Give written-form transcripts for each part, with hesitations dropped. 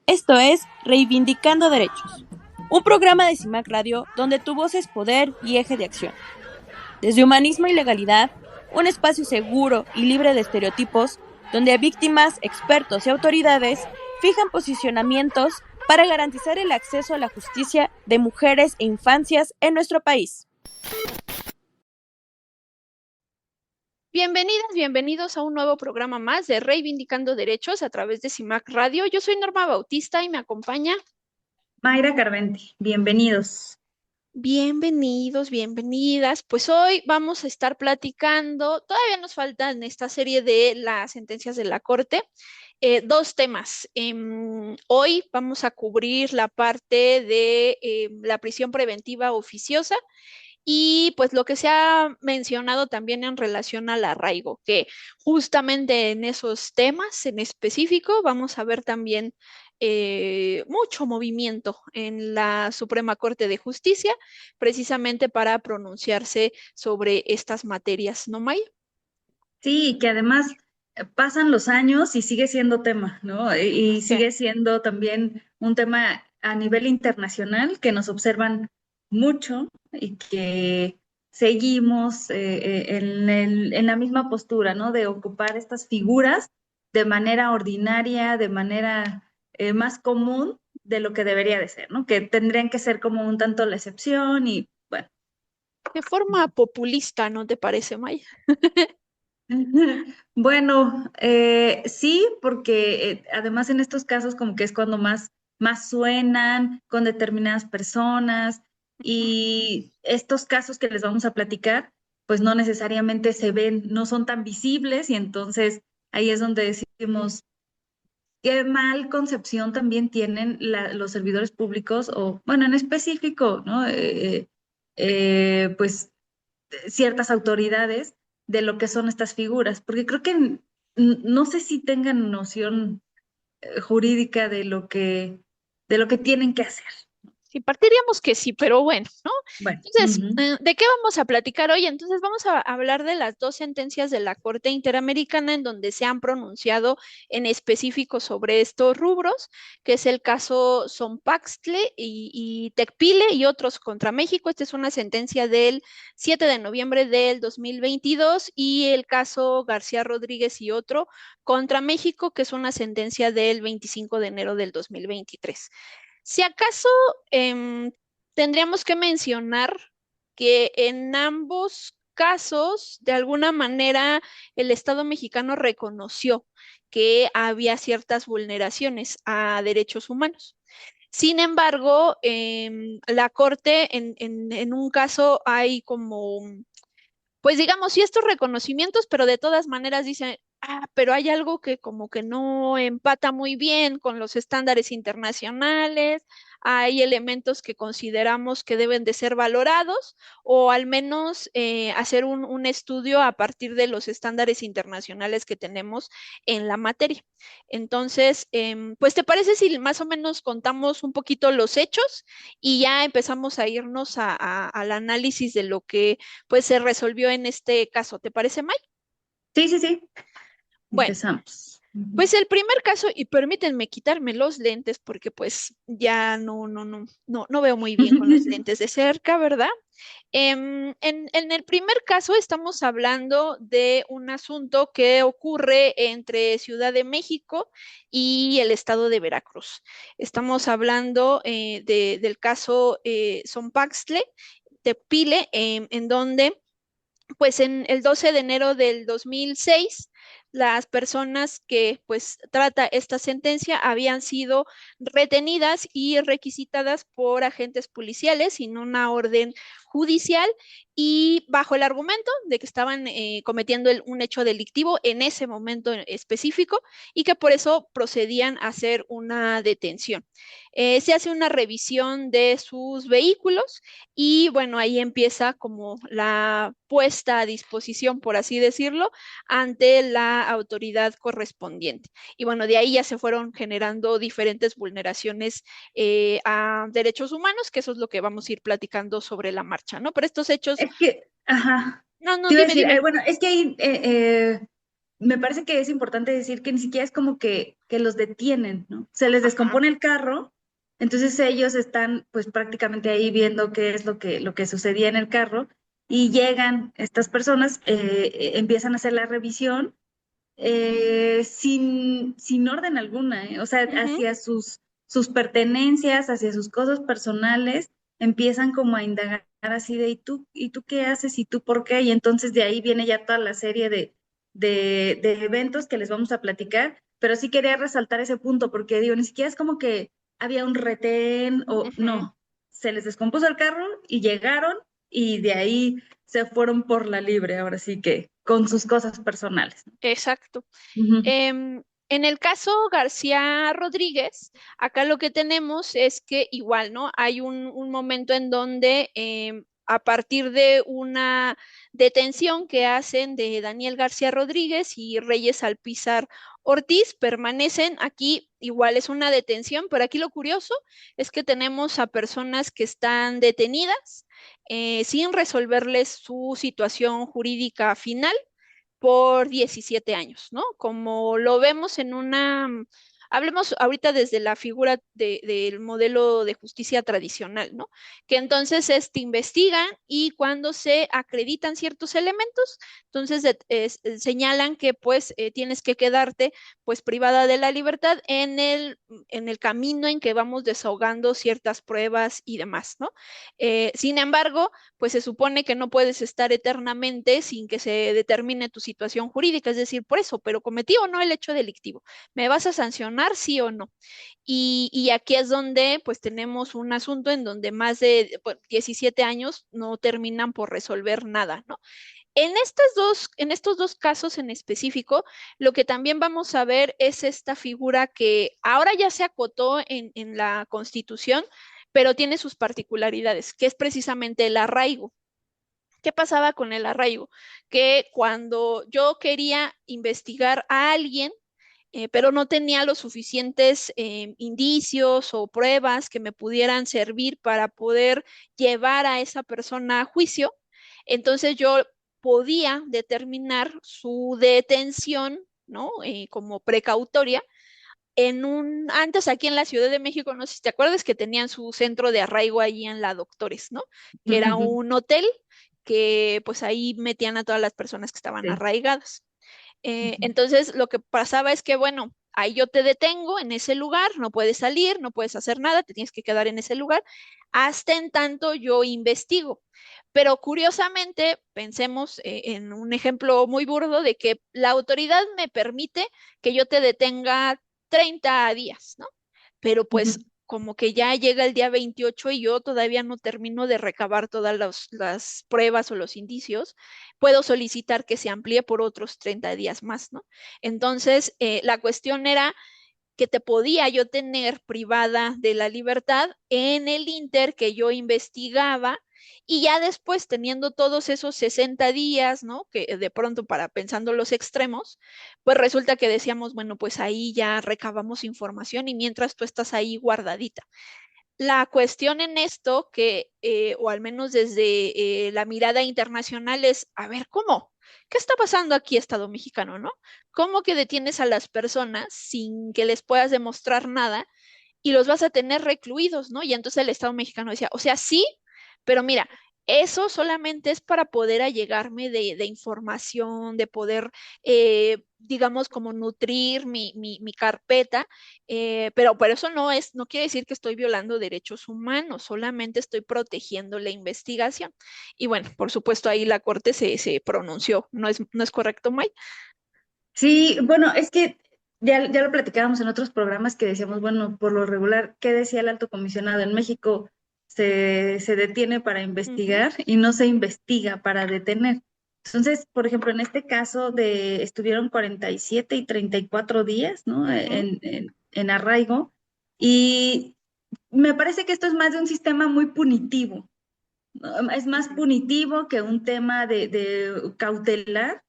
Esto es Reivindicando Derechos, un programa de CIMAC Radio donde tu voz es poder y eje de acción. Desde humanismo y legalidad, un espacio seguro y libre de estereotipos, donde víctimas, expertos y autoridades fijan posicionamientos para garantizar el acceso a la justicia de mujeres e infancias en nuestro país. Bienvenidas, bienvenidos a un nuevo programa más de Reivindicando Derechos a través de CIMAC Radio. Yo soy Norma Bautista y me acompaña. Mayra Carvente, bienvenidos. Bienvenidos, bienvenidas. Pues hoy vamos a estar platicando, todavía nos faltan en esta serie de las sentencias de la Corte, dos temas. Hoy vamos a cubrir la parte de la prisión preventiva oficiosa y pues lo que se ha mencionado también en relación al arraigo, que justamente en esos temas en específico vamos a ver también mucho movimiento en la Suprema Corte de Justicia, precisamente para pronunciarse sobre estas materias, ¿no, May? Sí, que además pasan los años y sigue siendo tema, ¿no? Y Sí. sigue siendo también un tema a nivel internacional que nos observan mucho y que seguimos en la misma postura, ¿no? De ocupar estas figuras de manera ordinaria, de manera más común de lo que debería de ser, ¿no? Que tendrían que ser como un tanto la excepción y bueno. De forma populista, ¿no te parece, May? Bueno, sí, porque además en estos casos como que es cuando más suenan con determinadas personas y estos casos que les vamos a platicar, pues no necesariamente se ven, no son tan visibles y entonces ahí es donde decimos qué mal concepción también tienen los servidores públicos o, bueno, en específico, ¿no? Pues ciertas autoridades de lo que son estas figuras, porque creo que no sé si tengan noción jurídica de lo que tienen que hacer. Sí, partiríamos que sí, pero bueno, ¿no? Bueno, Entonces, ujú. ¿de qué vamos a platicar hoy? Entonces, vamos a hablar de las dos sentencias de la Corte Interamericana en donde se han pronunciado en específico sobre estos rubros, que es el caso Zompaxtle y Tecpile y otros contra México. Esta es una sentencia del 7 de noviembre del 2022 y el caso García Rodríguez y otro contra México, que es una sentencia del 25 de enero del 2023. Si acaso tendríamos que mencionar que en ambos casos, de alguna manera, el Estado mexicano reconoció que había ciertas vulneraciones a derechos humanos. Sin embargo, la Corte en un caso hay como pues digamos, sí estos reconocimientos, pero de todas maneras dicen, pero hay algo que como que no empata muy bien con los estándares internacionales, hay elementos que consideramos que deben de ser valorados o al menos hacer un estudio a partir de los estándares internacionales que tenemos en la materia. Entonces, pues ¿te parece si más o menos contamos un poquito los hechos y ya empezamos a irnos al análisis de lo que pues se resolvió en este caso? ¿Te parece, Mike? Sí, sí, sí, Bueno, empezamos. Ujú. pues el primer caso, y permítanme quitarme los lentes porque pues ya no veo muy bien con los lentes de cerca, ¿verdad? En el primer caso estamos hablando de un asunto que ocurre entre Ciudad de México y el estado de Veracruz. Estamos hablando del caso Zompaxtle, Tepile, en donde pues en el 12 de enero del 2006, las personas que pues trata esta sentencia habían sido retenidas y requisitadas por agentes policiales sin una orden judicial y bajo el argumento de que estaban cometiendo un hecho delictivo en ese momento en específico y que por eso procedían a hacer una detención. Se hace una revisión de sus vehículos y bueno, ahí empieza como la puesta a disposición, por así decirlo, ante la autoridad correspondiente. Y bueno, de ahí ya se fueron generando diferentes vulneraciones a derechos humanos, que eso es lo que vamos a ir platicando sobre la marcha, ¿no? Pero estos hechos, Es que, ajá, no, te iba a dime, decir, dime. bueno, es que ahí me parece que es importante decir que ni siquiera es como que los detienen, ¿no? Se les Ajá. descompone el carro, entonces ellos están pues prácticamente ahí viendo qué es lo que sucedía en el carro y llegan estas personas, empiezan a hacer la revisión sin orden alguna, ¿eh? O sea, Ujú. hacia sus pertenencias, hacia sus cosas personales, empiezan como a indagar así de, y tú qué haces? ¿Y tú por qué? Y entonces de ahí viene ya toda la serie de eventos que les vamos a platicar, pero sí quería resaltar ese punto, porque digo, ni siquiera es como que había un retén o Ujú. no, se les descompuso el carro y llegaron y de ahí se fueron por la libre, ahora sí que con sus cosas personales. Exacto. Ujú, En el caso García Rodríguez, acá lo que tenemos es que igual, ¿no? Hay un momento en donde a partir de una detención que hacen de Daniel García Rodríguez y Reyes Alpizar Ortiz, permanecen aquí, igual es una detención, pero aquí lo curioso es que tenemos a personas que están detenidas sin resolverles su situación jurídica final por 17 años, ¿no? Como lo vemos en una, hablemos ahorita desde la figura del modelo de justicia tradicional, ¿no? Que entonces te investigan y cuando se acreditan ciertos elementos, entonces señalan que pues tienes que quedarte pues privada de la libertad en el camino en que vamos desahogando ciertas pruebas y demás, ¿no? Sin embargo, pues se supone que no puedes estar eternamente sin que se determine tu situación jurídica, es decir, por eso, pero cometí o no el hecho delictivo, ¿me vas a sancionar sí o no? Y aquí es donde pues tenemos un asunto en donde más de pues, 17 años no terminan por resolver nada, ¿no? En estos dos casos en específico, lo que también vamos a ver es esta figura que ahora ya se acotó en la Constitución, pero tiene sus particularidades, que es precisamente el arraigo. ¿Qué pasaba con el arraigo? Que cuando yo quería investigar a alguien, pero no tenía los suficientes indicios o pruebas que me pudieran servir para poder llevar a esa persona a juicio, entonces yo podía determinar su detención, ¿no? Como precautoria antes aquí en la Ciudad de México, no sé si te acuerdas que tenían su centro de arraigo ahí en la Doctores, ¿no? Que ujú, era ujú. un hotel que pues ahí metían a todas las personas que estaban Sí. arraigadas. Ujú, Entonces lo que pasaba es que, bueno, ahí yo te detengo en ese lugar, no puedes salir, no puedes hacer nada, te tienes que quedar en ese lugar, hasta en tanto yo investigo. Pero curiosamente, pensemos en un ejemplo muy burdo de que la autoridad me permite que yo te detenga 30 días, ¿no? Pero pues ujú. como que ya llega el día 28 y yo todavía no termino de recabar todas las pruebas o los indicios, puedo solicitar que se amplíe por otros 30 días más, ¿no? Entonces, la cuestión era que te podía yo tener privada de la libertad en el inter que yo investigaba y ya después teniendo todos esos 60 días, ¿no? Que de pronto para pensando los extremos, pues resulta que decíamos, bueno, pues ahí ya recabamos información y mientras tú estás ahí guardadita. La cuestión en esto, o al menos desde la mirada internacional, es, a ver, ¿cómo? ¿Qué está pasando aquí, Estado mexicano, no? ¿Cómo que detienes a las personas sin que les puedas demostrar nada y los vas a tener recluidos, ¿no? Y entonces el Estado mexicano decía, o sea, sí, pero mira, eso solamente es para poder allegarme de información, de poder, digamos, como nutrir mi carpeta, pero eso no quiere decir que estoy violando derechos humanos, solamente estoy protegiendo la investigación. Y bueno, por supuesto, ahí la Corte se pronunció, ¿no es correcto, Mike? Sí, bueno, es que ya lo platicábamos en otros programas que decíamos, bueno, por lo regular, ¿qué decía el alto comisionado? En México se detiene para Ujú, investigar y no se investiga para detener. Entonces, por ejemplo, en este caso estuvieron 47 y 34 días, ¿no? ujú, En arraigo y me parece que esto es más de un sistema muy punitivo, ¿no? Es más ujú, punitivo que un tema de cautelar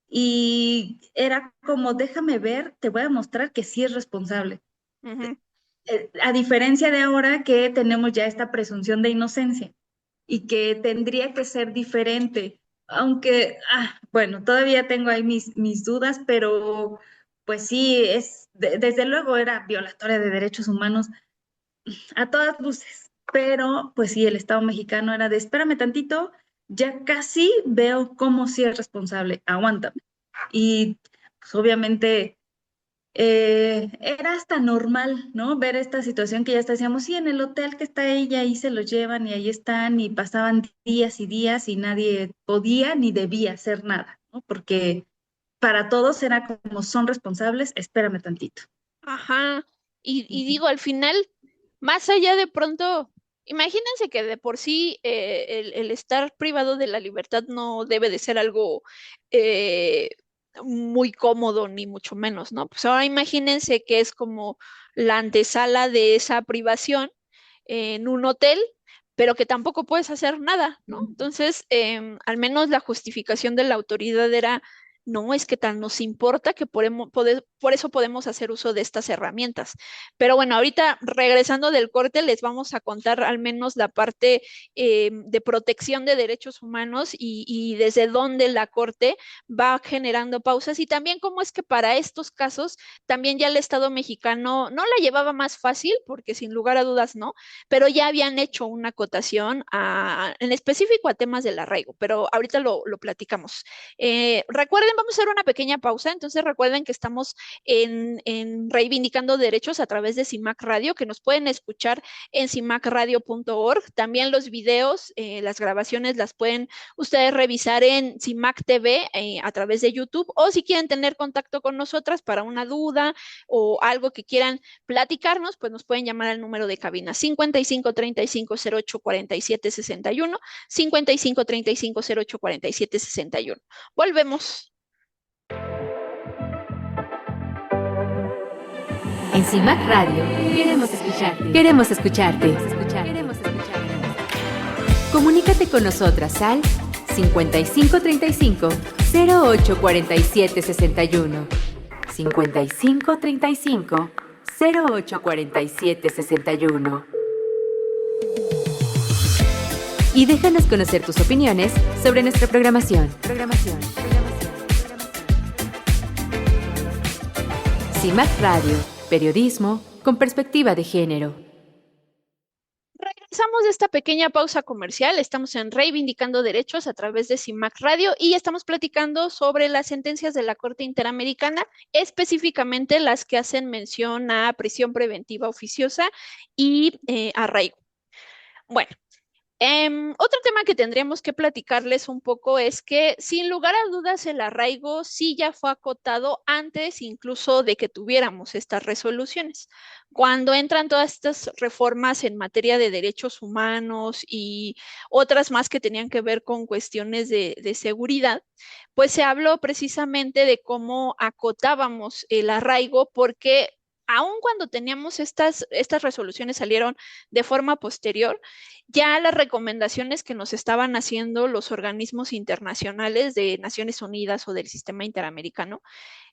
y era como, déjame ver, te voy a mostrar que sí es responsable. ujú. A diferencia de ahora que tenemos ya esta presunción de inocencia y que tendría que ser diferente. aunque, bueno, todavía tengo ahí mis dudas, pero pues sí, desde luego era violatoria de derechos humanos a todas luces, pero pues sí, el Estado mexicano era de espérame tantito, ya casi veo cómo sí es responsable, aguántame. Y pues obviamente era hasta normal, ¿no? Ver esta situación que ya hasta decíamos, sí, en el hotel que está ella, ahí se los llevan y ahí están y pasaban días y días y nadie podía ni debía hacer nada, ¿no? Porque para todos era como son responsables, espérame tantito. Ajá. Y Ujú. digo, al final, más allá de pronto, imagínense que de por sí el estar privado de la libertad no debe de ser algo eh, muy cómodo, ni mucho menos, ¿no? Pues ahora imagínense que es como la antesala de esa privación en un hotel, pero que tampoco puedes hacer nada, ¿no? Entonces, al menos la justificación de la autoridad era, no, es que tan nos importa que por eso podemos hacer uso de estas herramientas. Pero bueno, ahorita regresando del corte, les vamos a contar al menos la parte de protección de derechos humanos y desde dónde la Corte va generando pausas y también cómo es que para estos casos también ya el Estado mexicano no la llevaba más fácil, porque sin lugar a dudas no, pero ya habían hecho una acotación en específico a temas del arraigo, pero ahorita lo platicamos. Recuerden, vamos a hacer una pequeña pausa, entonces recuerden que estamos en Reivindicando Derechos a través de CIMAC Radio, que nos pueden escuchar en cimacradio.org. También los videos, las grabaciones las pueden ustedes revisar en CIMAC TV a través de YouTube, o si quieren tener contacto con nosotras para una duda o algo que quieran platicarnos, pues nos pueden llamar al número de cabina 55 35 08 47 61, 55 35 08 47 61. Volvemos. En CIMAC Radio queremos escucharte. Queremos escucharte. Queremos escucharte. Comunícate con nosotras al 55 35 08 47 61. 55 35 08 47 61. Y déjanos conocer tus opiniones sobre nuestra programación. CIMAC Radio, periodismo con perspectiva de género. Regresamos de esta pequeña pausa comercial. Estamos en Reivindicando Derechos a través de CIMAC Radio y estamos platicando sobre las sentencias de la Corte Interamericana, específicamente las que hacen mención a prisión preventiva oficiosa y arraigo. Bueno, otro tema que tendríamos que platicarles un poco es que sin lugar a dudas el arraigo sí ya fue acotado antes incluso de que tuviéramos estas resoluciones. Cuando entran todas estas reformas en materia de derechos humanos y otras más que tenían que ver con cuestiones de seguridad, pues se habló precisamente de cómo acotábamos el arraigo porque aun cuando teníamos estas resoluciones salieron de forma posterior, ya las recomendaciones que nos estaban haciendo los organismos internacionales de Naciones Unidas o del sistema interamericano,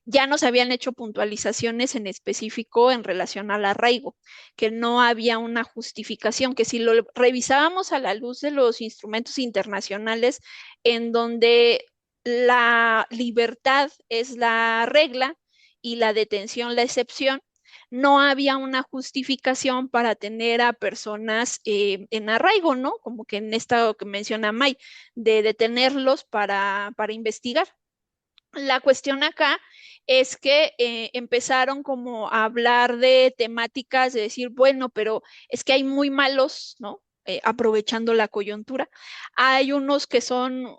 ya nos habían hecho puntualizaciones en específico en relación al arraigo, que no había una justificación, que si lo revisábamos a la luz de los instrumentos internacionales en donde la libertad es la regla y la detención la excepción, no había una justificación para tener a personas en arraigo, ¿no? Como que en esta que menciona May, de detenerlos para investigar. La cuestión acá es que empezaron como a hablar de temáticas, de decir, bueno, pero es que hay muy malos, ¿no? Aprovechando la coyuntura. Hay unos que son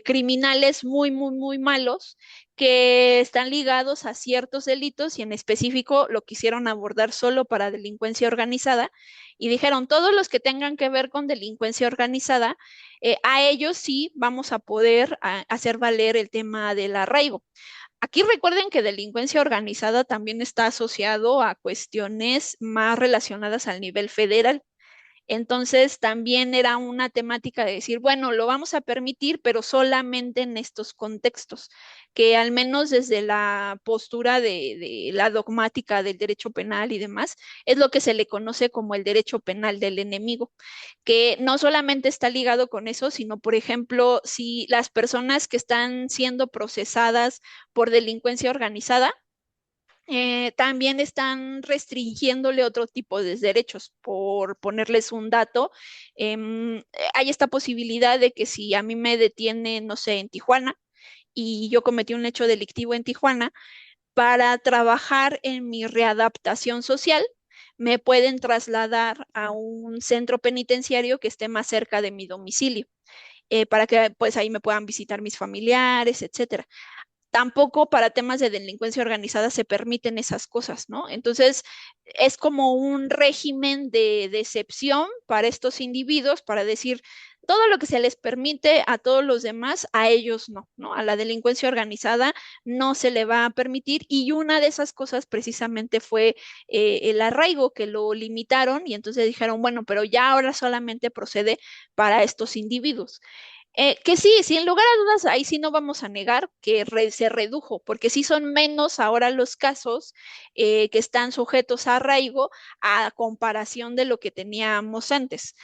criminales muy malos que están ligados a ciertos delitos y en específico lo quisieron abordar solo para delincuencia organizada y dijeron, todos los que tengan que ver con delincuencia organizada, a ellos sí vamos a poder hacer valer el tema del arraigo. Aquí recuerden que delincuencia organizada también está asociado a cuestiones más relacionadas al nivel federal. Entonces también era una temática de decir, bueno, lo vamos a permitir, pero solamente en estos contextos, que al menos desde la postura de la dogmática del derecho penal y demás, es lo que se le conoce como el derecho penal del enemigo, que no solamente está ligado con eso, sino, por ejemplo, si las personas que están siendo procesadas por delincuencia organizada, también están restringiéndole otro tipo de derechos. Por ponerles un dato, hay esta posibilidad de que si a mí me detienen, no sé, en Tijuana, y yo cometí un hecho delictivo en Tijuana, para trabajar en mi readaptación social, me pueden trasladar a un centro penitenciario que esté más cerca de mi domicilio, para que pues ahí me puedan visitar mis familiares, etcétera. Tampoco para temas de delincuencia organizada se permiten esas cosas, ¿no? Entonces, es como un régimen de excepción para estos individuos para decir todo lo que se les permite a todos los demás, a ellos no, ¿no? A la delincuencia organizada no se le va a permitir, y una de esas cosas precisamente fue el arraigo, que lo limitaron y entonces dijeron, bueno, pero ya ahora solamente procede para estos individuos. Que sí, sin lugar a dudas, ahí sí no vamos a negar que se redujo, porque sí son menos ahora los casos que están sujetos a arraigo a comparación de lo que teníamos antes.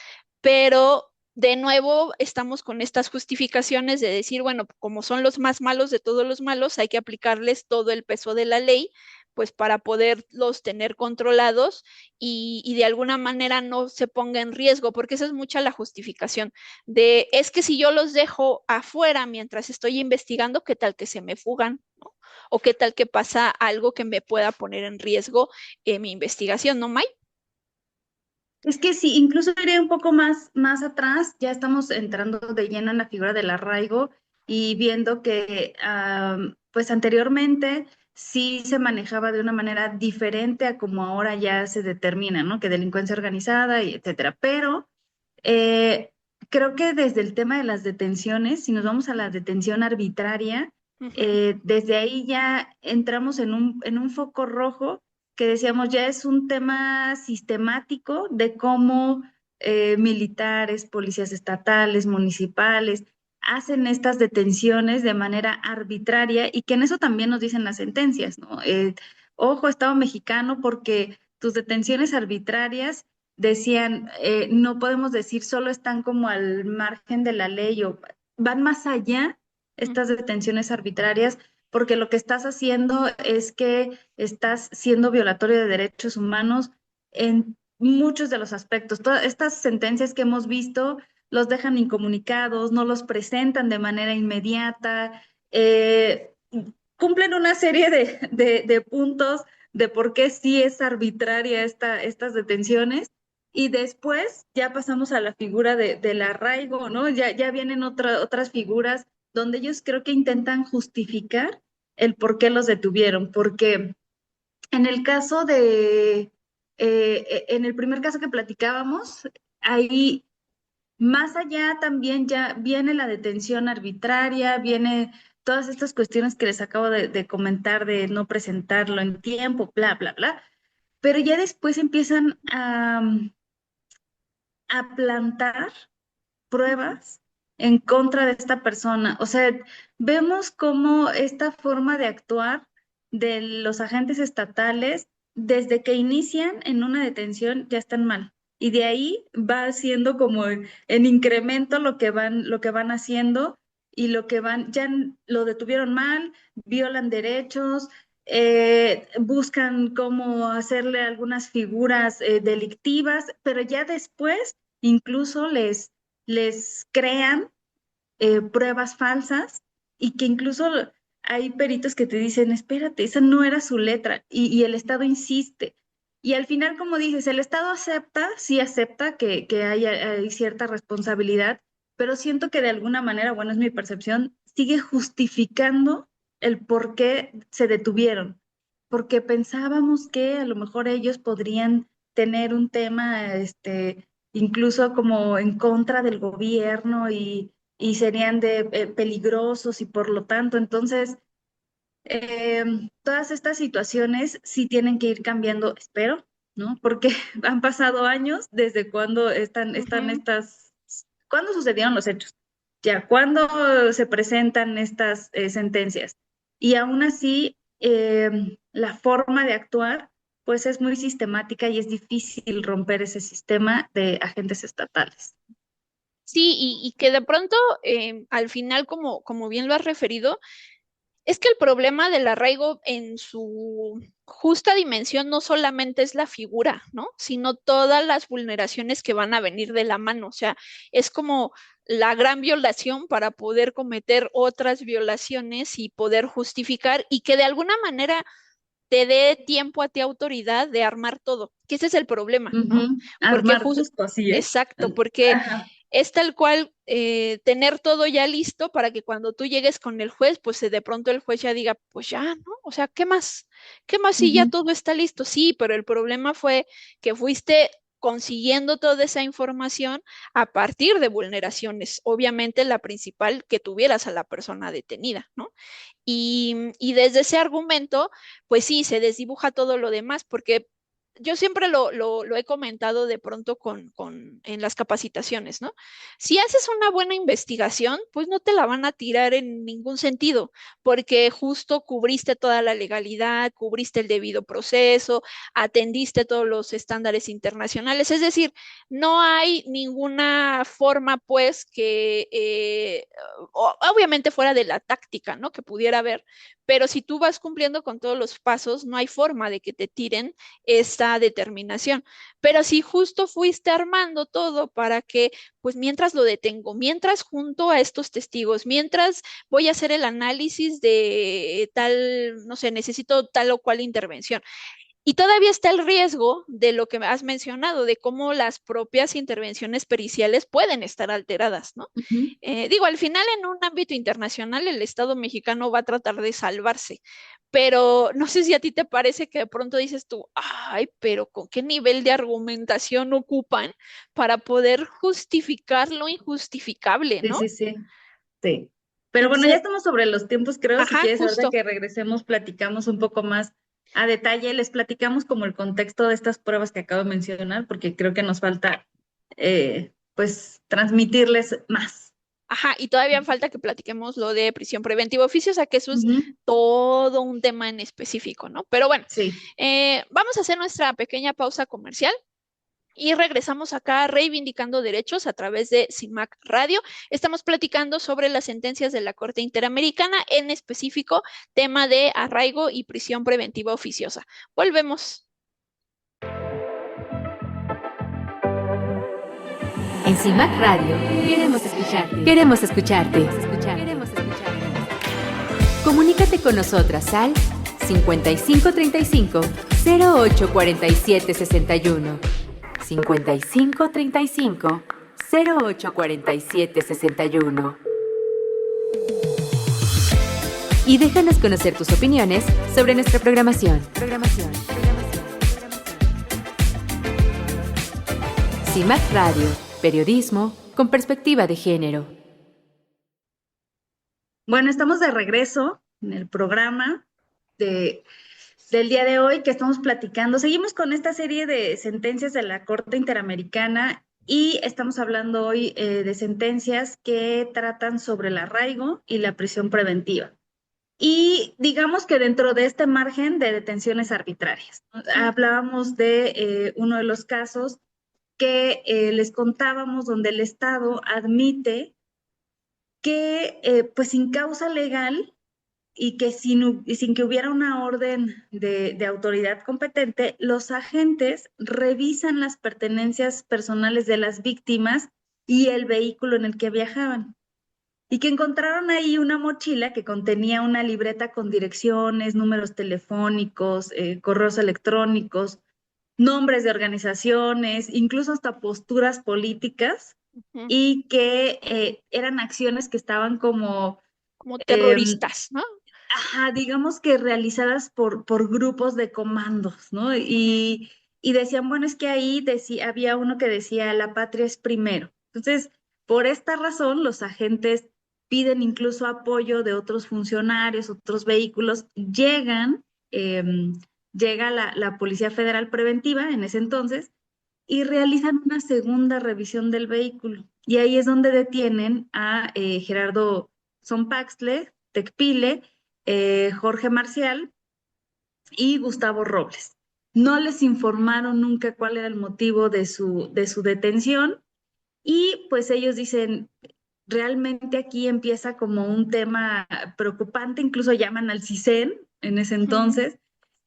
Pero de nuevo estamos con estas justificaciones de decir, bueno, como son los más malos de todos los malos, hay que aplicarles todo el peso de la ley, pues para poderlos tener controlados y de alguna manera no se ponga en riesgo, porque esa es mucha la justificación de, es que si yo los dejo afuera mientras estoy investigando, ¿qué tal que se me fugan? ¿No? O qué tal que pasa algo que me pueda poner en riesgo mi investigación, ¿no, May? Es que sí, incluso iré un poco más atrás, ya estamos entrando de lleno en la figura del arraigo y viendo que pues anteriormente sí se manejaba de una manera diferente a como ahora ya se determina, ¿no? Que delincuencia organizada y etcétera. Pero eh, creo que desde el tema de las detenciones, si nos vamos a la detención arbitraria, Ujú. desde ahí ya entramos en un foco rojo que decíamos ya es un tema sistemático de cómo militares, policías estatales, municipales, hacen estas detenciones de manera arbitraria y que en eso también nos dicen las sentencias, ¿no? Ojo, Estado mexicano, porque tus detenciones arbitrarias decían, no podemos decir solo están como al margen de la ley o van más allá estas Ujú. detenciones arbitrarias porque lo que estás haciendo es que estás siendo violatorio de derechos humanos en muchos de los aspectos. Todas estas sentencias que hemos visto los dejan incomunicados, no los presentan de manera inmediata, cumplen una serie de puntos de por qué sí es arbitraria estas detenciones. Y después ya pasamos a la figura del arraigo, ¿no? Ya vienen otras figuras donde ellos creo que intentan justificar el por qué los detuvieron, porque en el caso en el primer caso que platicábamos, ahí más allá también ya viene la detención arbitraria, viene todas estas cuestiones que les acabo de comentar de no presentarlo en tiempo, bla, bla, bla, pero ya después empiezan a plantar pruebas en contra de esta persona. O sea, vemos cómo esta forma de actuar de los agentes estatales, desde que inician en una detención, ya están mal. Y de ahí va haciendo como en incremento lo que van haciendo y lo que van, ya lo detuvieron mal, violan derechos, buscan cómo hacerle algunas figuras delictivas, pero ya después incluso les crean pruebas falsas y que incluso hay peritos que te dicen, espérate, esa no era su letra y el Estado insiste. Y al final, como dices, el Estado acepta, sí acepta que hay cierta responsabilidad, pero siento que de alguna manera, bueno, es mi percepción, sigue justificando el por qué se detuvieron, porque pensábamos que a lo mejor ellos podrían tener un tema, incluso como en contra del gobierno y serían peligrosos y por lo tanto, entonces, todas estas situaciones sí tienen que ir cambiando, espero, ¿no? Porque han pasado años desde cuando ¿cuándo sucedieron los hechos? Ya, ¿cuándo se presentan estas sentencias? Y aún así, la forma de actuar, pues es muy sistemática y es difícil romper ese sistema de agentes estatales. Sí, y que de pronto, al final, como bien lo has referido, es que el problema del arraigo en su justa dimensión no solamente es la figura, ¿no? Sino todas las vulneraciones que van a venir de la mano. O sea, es como la gran violación para poder cometer otras violaciones y poder justificar y que de alguna manera te dé tiempo a ti autoridad de armar todo, que ese es el problema, ¿no? Porque Armar justo así, ¿eh? exacto, porque Ajá. es tal cual tener todo ya listo para que cuando tú llegues con el juez, pues de pronto el juez ya diga, pues ya, ¿no? O sea, ¿qué más? ¿Qué más si ya Ujú. todo está listo? Sí, pero el problema fue que fuiste consiguiendo toda esa información a partir de vulneraciones, obviamente la principal que tuvieras a la persona detenida, ¿no? Y desde ese argumento, pues sí, se desdibuja todo lo demás, porque yo siempre lo he comentado de pronto en las capacitaciones, ¿no? Si haces una buena investigación, pues no te la van a tirar en ningún sentido, porque justo cubriste toda la legalidad, cubriste el debido proceso, atendiste todos los estándares internacionales, es decir, no hay ninguna forma, pues, que obviamente fuera de la táctica, ¿no? Que pudiera haber, pero si tú vas cumpliendo con todos los pasos, no hay forma de que te tiren esta determinación. Pero si justo fuiste armando todo para que, pues mientras lo detengo, mientras junto a estos testigos, mientras voy a hacer el análisis de tal, no sé, necesito tal o cual intervención. Y todavía está el riesgo de lo que has mencionado, de cómo las propias intervenciones periciales pueden estar alteradas, ¿no? Ujú. Digo, al final en un ámbito internacional el Estado mexicano va a tratar de salvarse, pero no sé si a ti te parece que de pronto dices tú, ay, pero ¿con qué nivel de argumentación ocupan para poder justificar lo injustificable, Sí, ¿no? sí, sí, sí. Pero bueno, ya Entonces, estamos sobre los tiempos, creo. Si ajá, quieres, ahorita justo. que regresemos, platicamos un poco más a detalle. Les platicamos como el contexto de estas pruebas que acabo de mencionar, porque creo que nos falta, pues, transmitirles más. Ajá, y todavía falta que platiquemos lo de prisión preventiva oficiosa, que eso es Ujú. todo un tema en específico, ¿no? Pero bueno, Sí. vamos a hacer nuestra pequeña pausa comercial y regresamos acá reivindicando derechos a través de CIMAC Radio. Estamos platicando sobre las sentencias de la Corte Interamericana, en específico tema de arraigo y prisión preventiva oficiosa. Volvemos. En CIMAC Radio queremos escucharte. Queremos escucharte. Queremos escucharte. Comunícate con nosotras al 5535 0847 61. 5535 0847 61. Y déjanos conocer tus opiniones sobre nuestra programación. CIMAC Radio, periodismo con perspectiva de género. Bueno, estamos de regreso en el programa del día de hoy que estamos platicando. Seguimos con esta serie de sentencias de la Corte Interamericana y estamos hablando hoy de sentencias que tratan sobre el arraigo y la prisión preventiva. Y digamos que dentro de este margen de detenciones arbitrarias, ¿no? Hablábamos de uno de los casos que les contábamos donde el Estado admite que pues sin causa legal y que sin que hubiera una orden de autoridad competente, los agentes revisan las pertenencias personales de las víctimas y el vehículo en el que viajaban. Y que encontraron ahí una mochila que contenía una libreta con direcciones, números telefónicos, correos electrónicos, nombres de organizaciones, incluso hasta posturas políticas, Ujú. y que eran acciones que estaban como Como em, terroristas, ¿no? ajá, digamos que realizadas por grupos de comandos, ¿no? Y decían, bueno, es que ahí había uno que decía, la patria es primero. Entonces, por esta razón, los agentes piden incluso apoyo de otros funcionarios, otros vehículos, llegan, llega la Policía Federal Preventiva en ese entonces y realizan una segunda revisión del vehículo. Y ahí es donde detienen a Gerardo Zompaxtle, Tecpile, Jorge Marcial y Gustavo Robles. No les informaron nunca cuál era el motivo de su detención y pues ellos dicen, realmente aquí empieza como un tema preocupante, incluso llaman al CISEN en ese entonces,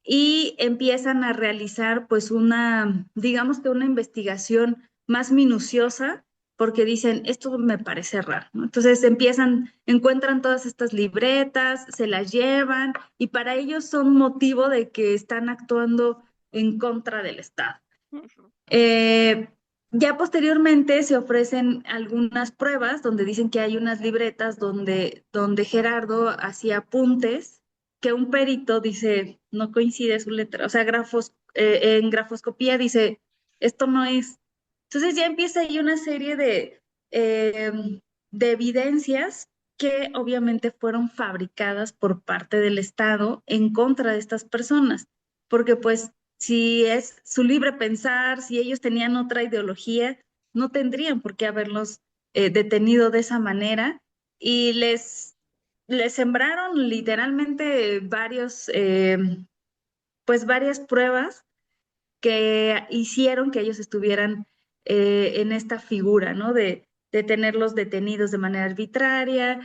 y empiezan a realizar pues una, digamos que una investigación más minuciosa, porque dicen, esto me parece raro, ¿no? Entonces encuentran todas estas libretas, se las llevan, y para ellos son motivo de que están actuando en contra del Estado. Eh, ya posteriormente se ofrecen algunas pruebas donde dicen que hay unas libretas donde Gerardo hacía apuntes que un perito dice no coincide su letra, o sea, en grafoscopía dice esto no es. Entonces ya empieza ahí una serie eh, de evidencias que obviamente fueron fabricadas por parte del Estado en contra de estas personas, porque pues si es su libre pensar, si ellos tenían otra ideología, no tendrían por qué haberlos detenido de esa manera y les sembraron literalmente pues varias pruebas que hicieron que ellos estuvieran en esta figura, ¿no? De tenerlos detenidos de manera arbitraria,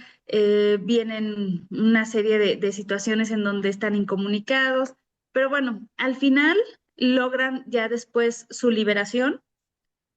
vienen una serie de situaciones en donde están incomunicados, pero bueno, al final logran ya después su liberación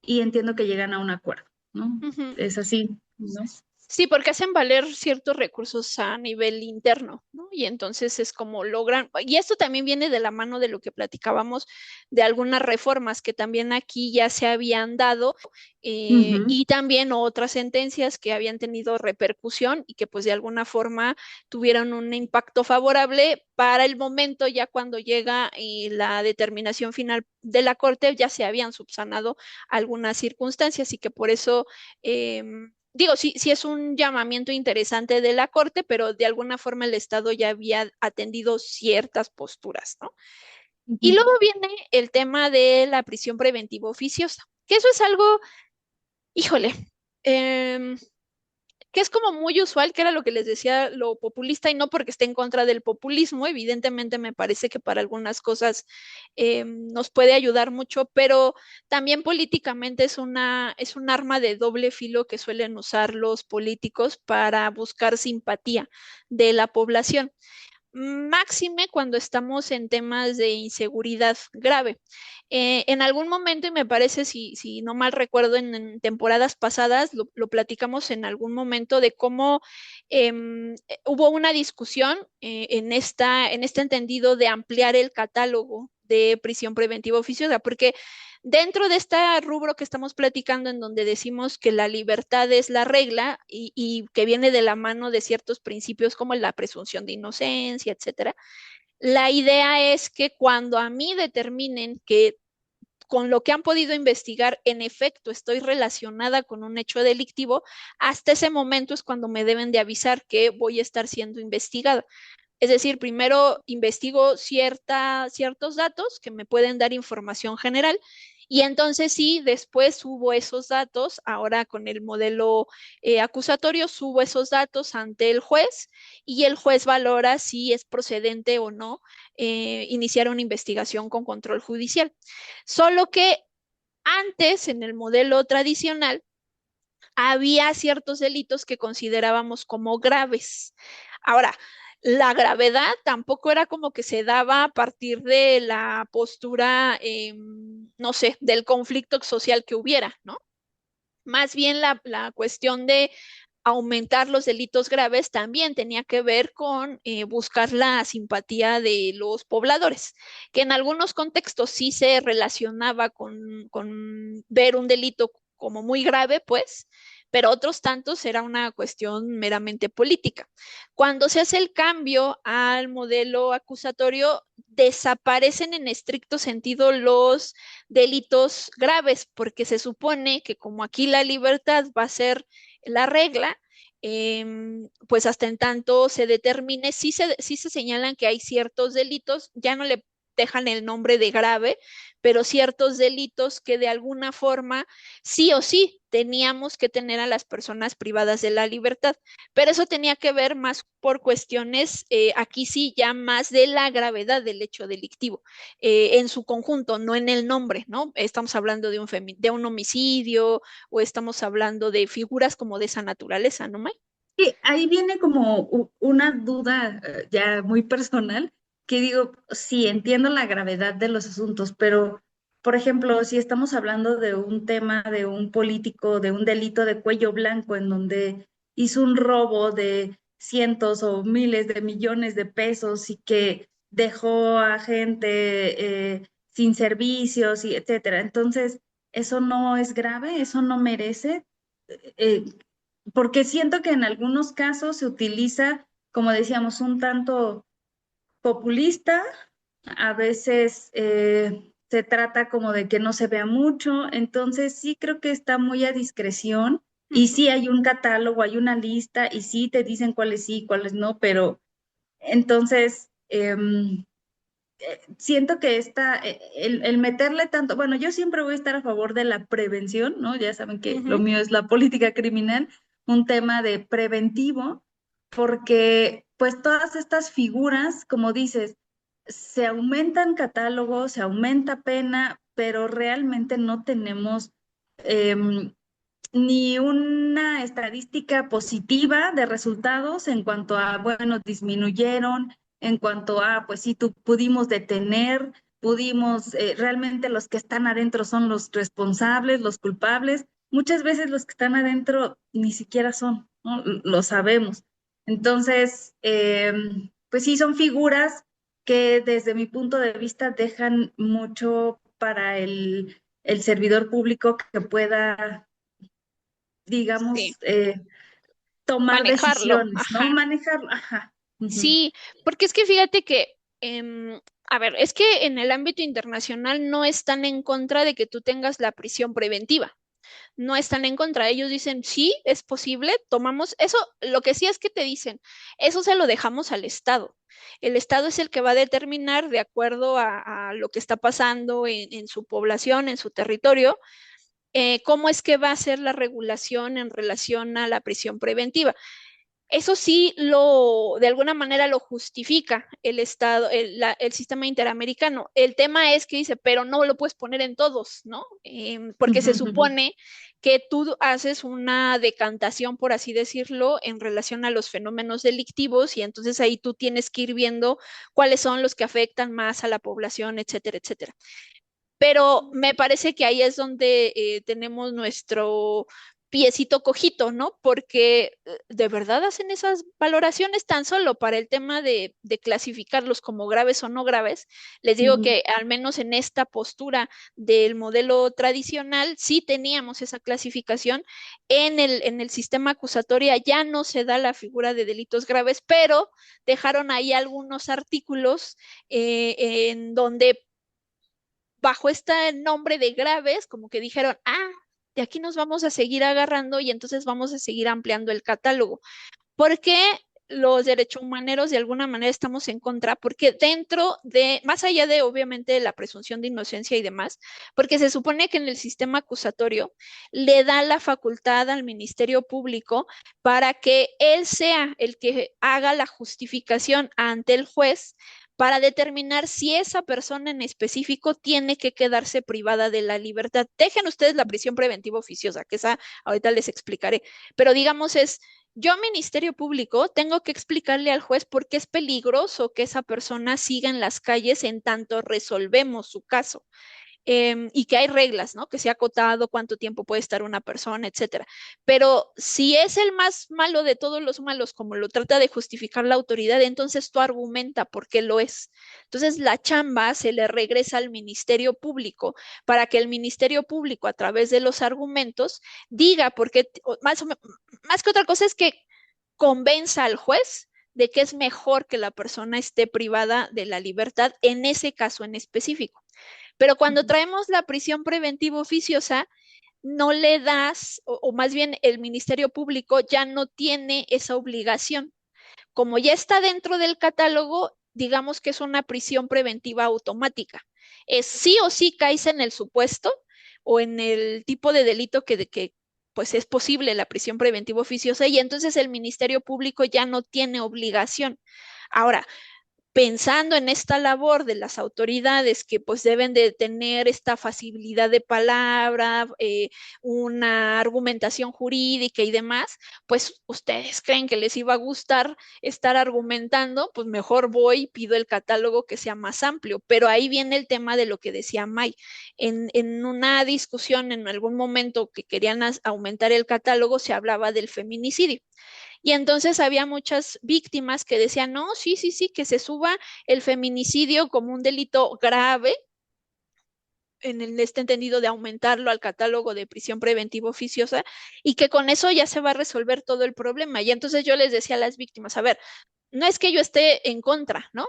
y entiendo que llegan a un acuerdo, ¿no? Ujú. Es así, ¿no? Sí, porque hacen valer ciertos recursos a nivel interno, ¿no? Y entonces es como logran, y esto también viene de la mano de lo que platicábamos de algunas reformas que también aquí ya se habían dado Ujú. y también otras sentencias que habían tenido repercusión y que pues de alguna forma tuvieron un impacto favorable para el momento ya cuando llega la determinación final de la Corte ya se habían subsanado algunas circunstancias y que por eso digo, sí, sí es un llamamiento interesante de la Corte, pero de alguna forma el Estado ya había atendido ciertas posturas, ¿no? Y Ujú. luego viene el tema de la prisión preventiva oficiosa, que eso es algo, híjole, em, que es como muy usual, que era lo que les decía, lo populista, y no porque esté en contra del populismo, evidentemente me parece que para algunas cosas nos puede ayudar mucho, pero también políticamente es un arma de doble filo que suelen usar los políticos para buscar simpatía de la población. Máxime cuando estamos en temas de inseguridad grave. En algún momento, y me parece, si no mal recuerdo, en temporadas pasadas, lo platicamos en algún momento de cómo hubo una discusión en este entendido de ampliar el catálogo de prisión preventiva oficiosa, porque dentro de este rubro que estamos platicando, en donde decimos que la libertad es la regla y que viene de la mano de ciertos principios como la presunción de inocencia, etcétera, la idea es que cuando a mí determinen que con lo que han podido investigar, en efecto, estoy relacionada con un hecho delictivo, hasta ese momento es cuando me deben de avisar que voy a estar siendo investigada. Es decir, primero investigo ciertos datos que me pueden dar información general y entonces sí, después subo esos datos, ahora con el modelo acusatorio, subo esos datos ante el juez y el juez valora si es procedente o no iniciar una investigación con control judicial. Solo que antes, en el modelo tradicional, había ciertos delitos que considerábamos como graves. Ahora, la gravedad tampoco era como que se daba a partir de la postura, no sé, del conflicto social que hubiera, ¿no? Más bien la cuestión de aumentar los delitos graves también tenía que ver con buscar la simpatía de los pobladores, que en algunos contextos sí se relacionaba con ver un delito como muy grave, pues, pero otros tantos era una cuestión meramente política. Cuando se hace el cambio al modelo acusatorio, desaparecen en estricto sentido los delitos graves, porque se supone que como aquí la libertad va a ser la regla, pues hasta en tanto se determine, sí se señalan que hay ciertos delitos, ya no le dejan el nombre de grave, pero ciertos delitos que de alguna forma sí o sí teníamos que tener a las personas privadas de la libertad, pero eso tenía que ver más por cuestiones, aquí sí, ya más de la gravedad del hecho delictivo, en su conjunto, no en el nombre, ¿no? Estamos hablando de un homicidio o estamos hablando de figuras como de esa naturaleza, ¿no, May? Sí, ahí viene como una duda ya muy personal, que digo, sí, entiendo la gravedad de los asuntos, pero, por ejemplo, si estamos hablando de un tema de un político, de un delito de cuello blanco, en donde hizo un robo de cientos o miles de millones de pesos y que dejó a gente sin servicios y etcétera. Entonces, ¿eso no es grave? ¿Eso no merece? Eh, Porque siento que en algunos casos se utiliza, como decíamos, un tanto populista, a veces se trata como de que no se vea mucho, entonces sí creo que está muy a discreción y Ujú. sí hay un catálogo, hay una lista y sí te dicen cuáles sí, cuáles no, pero entonces siento que el meterle tanto, bueno, yo siempre voy a estar a favor de la prevención, ¿no? Ya saben que lo Ujú. mío es la política criminal, un tema de preventivo, porque pues todas estas figuras, como dices, se aumentan catálogos, se aumenta pena, pero realmente no tenemos em, ni una estadística positiva de resultados en cuanto a, bueno, disminuyeron, en cuanto a, pues sí, pudimos detener, pudimos, realmente los que están adentro son los responsables, los culpables. Muchas veces los que están adentro ni siquiera son, ¿no? Lo sabemos. Entonces, pues sí, son figuras que desde mi punto de vista dejan mucho para el servidor público que pueda, Sí, digamos, tomar manejarlo, decisiones, ¿no? ajá. Manejarlo, ajá. Ujú, Sí, porque es que fíjate que, a ver, es que en el ámbito internacional no están en contra de que tú tengas la prisión preventiva, no están en contra. Ellos dicen, sí, es posible, tomamos eso. Lo que sí es que te dicen, eso se lo dejamos al Estado. El Estado es el que va a determinar, de acuerdo a lo que está pasando en su población, en su territorio, cómo es que va a ser la regulación en relación a la prisión preventiva. Eso sí de alguna manera lo justifica el Estado, el sistema interamericano. El tema es que dice, pero no lo puedes poner en todos, ¿no? Porque ujú, se ujú. supone que tú haces una decantación, por así decirlo, en relación a los fenómenos delictivos y entonces ahí tú tienes que ir viendo cuáles son los que afectan más a la población, etcétera, etcétera. Pero me parece que ahí es donde tenemos nuestro piecito cojito, ¿no? Porque de verdad hacen esas valoraciones tan solo para el tema de clasificarlos como graves o no graves. Les digo Ujú. que al menos en esta postura del modelo tradicional sí teníamos esa clasificación. En el sistema acusatorio ya no se da la figura de delitos graves, pero dejaron ahí algunos artículos en donde bajo este nombre de graves, como que dijeron, de aquí nos vamos a seguir agarrando y entonces vamos a seguir ampliando el catálogo. ¿Por qué los derechohumaneros de alguna manera estamos en contra? Porque dentro de, más allá de obviamente la presunción de inocencia y demás, porque se supone que en el sistema acusatorio le da la facultad al Ministerio Público para que él sea el que haga la justificación ante el juez para determinar si esa persona en específico tiene que quedarse privada de la libertad. Dejen ustedes la prisión preventiva oficiosa, que esa ahorita les explicaré, pero digamos es, yo, Ministerio Público, tengo que explicarle al juez por qué es peligroso que esa persona siga en las calles en tanto resolvemos su caso. Y que hay reglas, ¿no? Que se ha acotado cuánto tiempo puede estar una persona, etcétera. Pero si es el más malo de todos los malos, como lo trata de justificar la autoridad, entonces tú argumenta por qué lo es. Entonces la chamba se le regresa al Ministerio Público para que el Ministerio Público, a través de los argumentos, diga por qué, más que otra cosa es que convenza al juez de que es mejor que la persona esté privada de la libertad en ese caso en específico. Pero cuando traemos la prisión preventiva oficiosa, no le das, o más bien el Ministerio Público ya no tiene esa obligación. Como ya está dentro del catálogo, digamos que es una prisión preventiva automática. Es sí o sí caes en el supuesto o en el tipo de delito que pues es posible la prisión preventiva oficiosa y entonces el Ministerio Público ya no tiene obligación. Ahora, pensando en esta labor de las autoridades que pues deben de tener esta facilidad de palabra, una argumentación jurídica y demás, pues ustedes creen que les iba a gustar estar argumentando, pues mejor voy y pido el catálogo que sea más amplio. Pero ahí viene el tema de lo que decía May. En una discusión en algún momento que querían aumentar el catálogo, se hablaba del feminicidio. Y entonces había muchas víctimas que decían, no, sí, sí, sí, que se suba el feminicidio como un delito grave, este entendido de aumentarlo al catálogo de prisión preventiva oficiosa, y que con eso ya se va a resolver todo el problema. Y entonces yo les decía a las víctimas, a ver, no es que yo esté en contra, ¿no?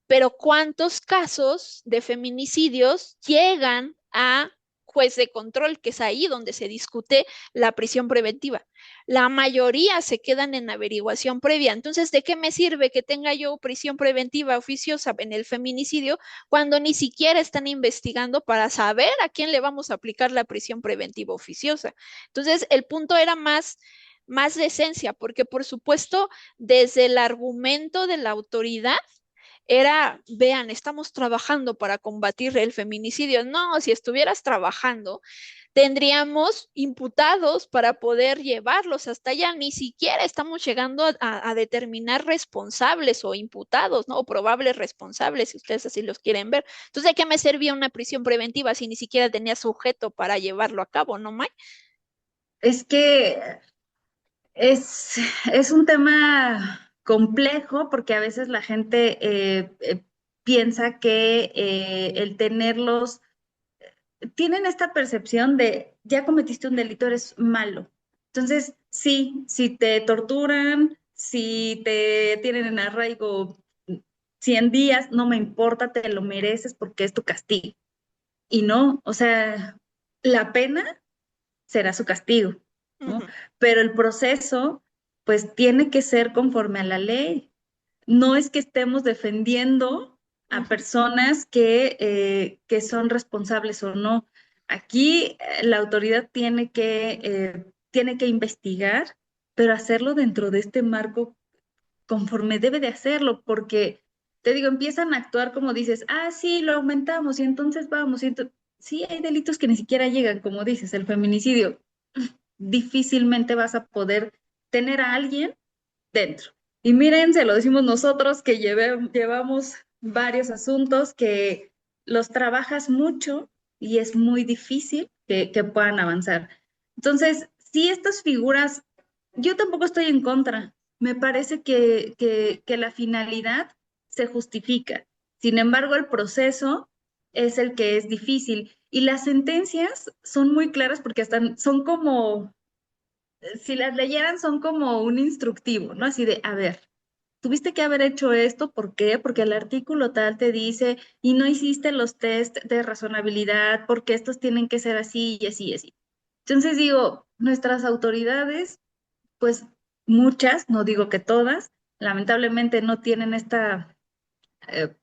Pero ¿cuántos casos de feminicidios llegan a juez de control, que es ahí donde se discute la prisión preventiva? La mayoría se quedan en averiguación previa. Entonces, ¿de qué me sirve que tenga yo prisión preventiva oficiosa en el feminicidio cuando ni siquiera están investigando para saber a quién le vamos a aplicar la prisión preventiva oficiosa? Entonces, el punto era más de esencia, porque por supuesto, desde el argumento de la autoridad, era, vean, estamos trabajando para combatir el feminicidio. No, si estuvieras trabajando, tendríamos imputados para poder llevarlos hasta allá. Ni siquiera estamos llegando a determinar responsables o imputados, ¿no? O probables responsables, si ustedes así los quieren ver. Entonces, ¿de qué me servía una prisión preventiva si ni siquiera tenía sujeto para llevarlo a cabo, no, May? Es que es, es un tema complejo porque a veces la gente piensa que el tenerlos, tienen esta percepción de ya cometiste un delito, eres malo. Entonces, sí, si te torturan, si te tienen en arraigo 100 días, no me importa, te lo mereces porque es tu castigo. Y no, o sea, la pena será su castigo, ¿no? Ujú. Pero el proceso, pues tiene que ser conforme a la ley. No es que estemos defendiendo a Ujú. personas que son responsables o no. Aquí la autoridad tiene que investigar, pero hacerlo dentro de este marco conforme debe de hacerlo, porque te digo, empiezan a actuar como dices, ah, sí, lo aumentamos y entonces vamos. Sí, hay delitos que ni siquiera llegan, como dices, el feminicidio. Difícilmente vas a poder tener a alguien dentro. Y miren, se lo decimos nosotros que llevamos varios asuntos que los trabajas mucho y es muy difícil que puedan avanzar. Entonces, si estas figuras, yo tampoco estoy en contra. Me parece que la finalidad se justifica. Sin embargo, el proceso es el que es difícil. Y las sentencias son muy claras porque son como si las leyeran son como un instructivo, ¿no? Así de, a ver, tuviste que haber hecho esto, ¿por qué? Porque el artículo tal te dice, y no hiciste los test de razonabilidad, porque estos tienen que ser así y así y así. Entonces digo, nuestras autoridades, pues muchas, no digo que todas, lamentablemente no tienen eh,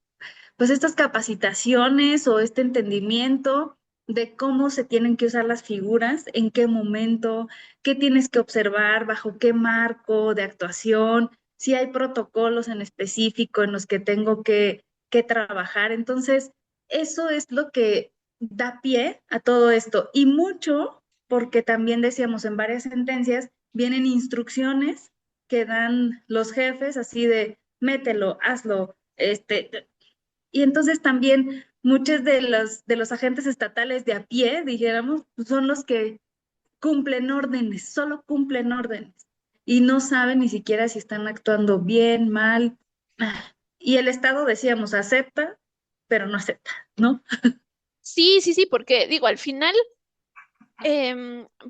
pues estas capacitaciones o este entendimiento de cómo se tienen que usar las figuras, en qué momento, qué tienes que observar, bajo qué marco de actuación, si hay protocolos en específico en los que tengo que trabajar. Entonces, eso es lo que da pie a todo esto. Y mucho, porque también decíamos en varias sentencias, vienen instrucciones que dan los jefes así de, mételo, hazlo, y entonces también muchos de los agentes estatales de a pie, dijéramos, pues, son los que cumplen órdenes, solo cumplen órdenes y no saben ni siquiera si están actuando bien, mal. Y el Estado, decíamos, acepta, pero no acepta, ¿no? Sí, sí, sí, porque digo, al final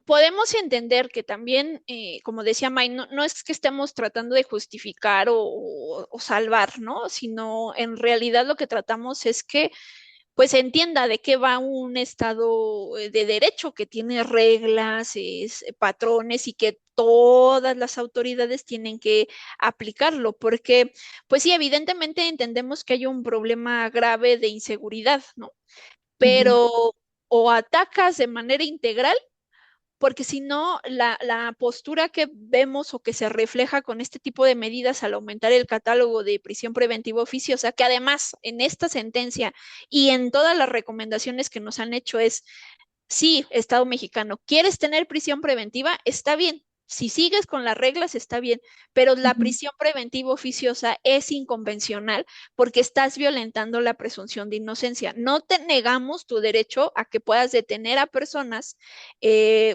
podemos entender que también, como decía May, no es que estemos tratando de justificar o salvar, ¿no? Sino en realidad lo que tratamos es que pues se entienda de qué va un Estado de derecho que tiene reglas, patrones y que todas las autoridades tienen que aplicarlo, porque pues sí, evidentemente entendemos que hay un problema grave de inseguridad, ¿no? Ujú. Pero o atacas de manera integral, porque si no, la postura que vemos o que se refleja con este tipo de medidas al aumentar el catálogo de prisión preventiva oficiosa, que además en esta sentencia y en todas las recomendaciones que nos han hecho es, sí, Estado mexicano, ¿quieres tener prisión preventiva? Está bien. Si sigues con las reglas, está bien, pero la Ujú. prisión preventiva oficiosa es inconvencional porque estás violentando la presunción de inocencia. No te negamos tu derecho a que puedas detener a personas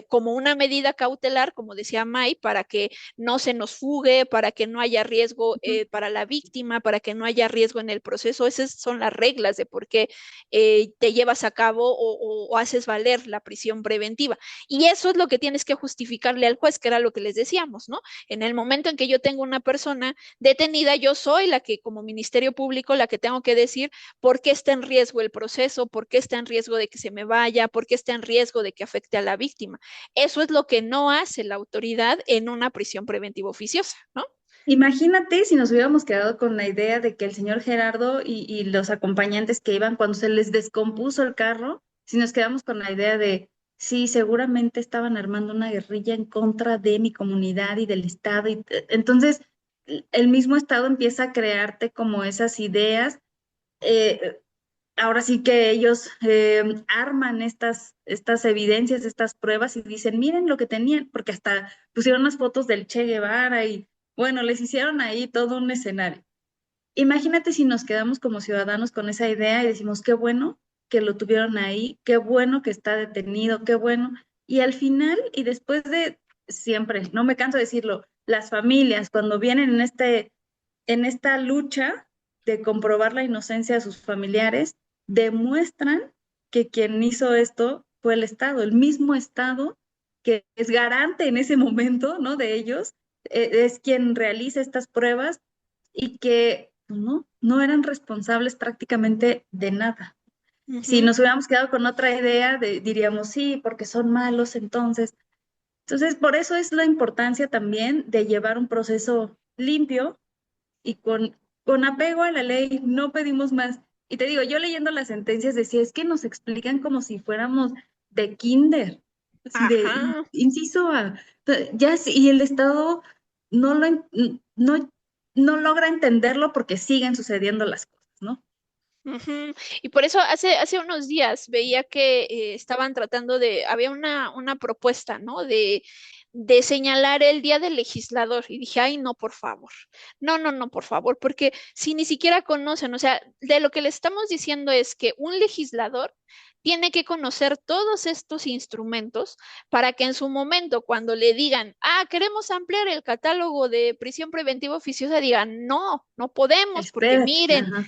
como una medida cautelar, como decía May, para que no se nos fugue, para que no haya riesgo Ujú. para la víctima, para que no haya riesgo en el proceso. Esas son las reglas de por qué te llevas a cabo o haces valer la prisión preventiva. Y eso es lo que tienes que justificarle al juez, que era lo que les decíamos, ¿no? En el momento en que yo tengo una persona detenida, yo soy la que, como Ministerio Público, la que tengo que decir por qué está en riesgo el proceso, por qué está en riesgo de que se me vaya, por qué está en riesgo de que afecte a la víctima. Eso es lo que no hace la autoridad en una prisión preventiva oficiosa, ¿no? Imagínate si nos hubiéramos quedado con la idea de que el señor Gerardo y los acompañantes que iban cuando se les descompuso el carro, si nos quedamos con la idea de, sí, seguramente estaban armando una guerrilla en contra de mi comunidad y del Estado. Entonces, el mismo Estado empieza a crearte como esas ideas. eh, Ahora sí que ellos arman estas evidencias, estas pruebas y dicen, miren lo que tenían, porque hasta pusieron unas fotos del Che Guevara y bueno, les hicieron ahí todo un escenario. Imagínate si nos quedamos como ciudadanos con esa idea y decimos, qué bueno que lo tuvieron ahí, qué bueno que está detenido, qué bueno. Y al final, y después de siempre, no me canso de decirlo, las familias cuando vienen en esta lucha de comprobar la inocencia de sus familiares, demuestran que quien hizo esto fue el Estado, el mismo Estado que es garante en ese momento, ¿no? De ellos, es quien realiza estas pruebas y que pues, no eran responsables prácticamente de nada. Si Ujú. nos hubiéramos quedado con otra idea, diríamos sí, porque son malos entonces. Entonces, por eso es la importancia también de llevar un proceso limpio y con apego a la ley, no pedimos más. Y te digo, yo leyendo las sentencias decía, es que nos explican como si fuéramos de kinder, así de Ajá. inciso A, ya, y el Estado no lo, no, no logra entenderlo porque siguen sucediendo las cosas, ¿no? Ujú. Y por eso hace unos días veía que estaban tratando había una propuesta, ¿no? De señalar el día del legislador. Y dije, ay, no, por favor. No, no, no, por favor, porque si ni siquiera conocen, o sea, de lo que le estamos diciendo es que un legislador tiene que conocer todos estos instrumentos para que en su momento, cuando le digan, queremos ampliar el catálogo de prisión preventiva oficiosa, digan, no, no podemos, porque Espérate, miren, ajá.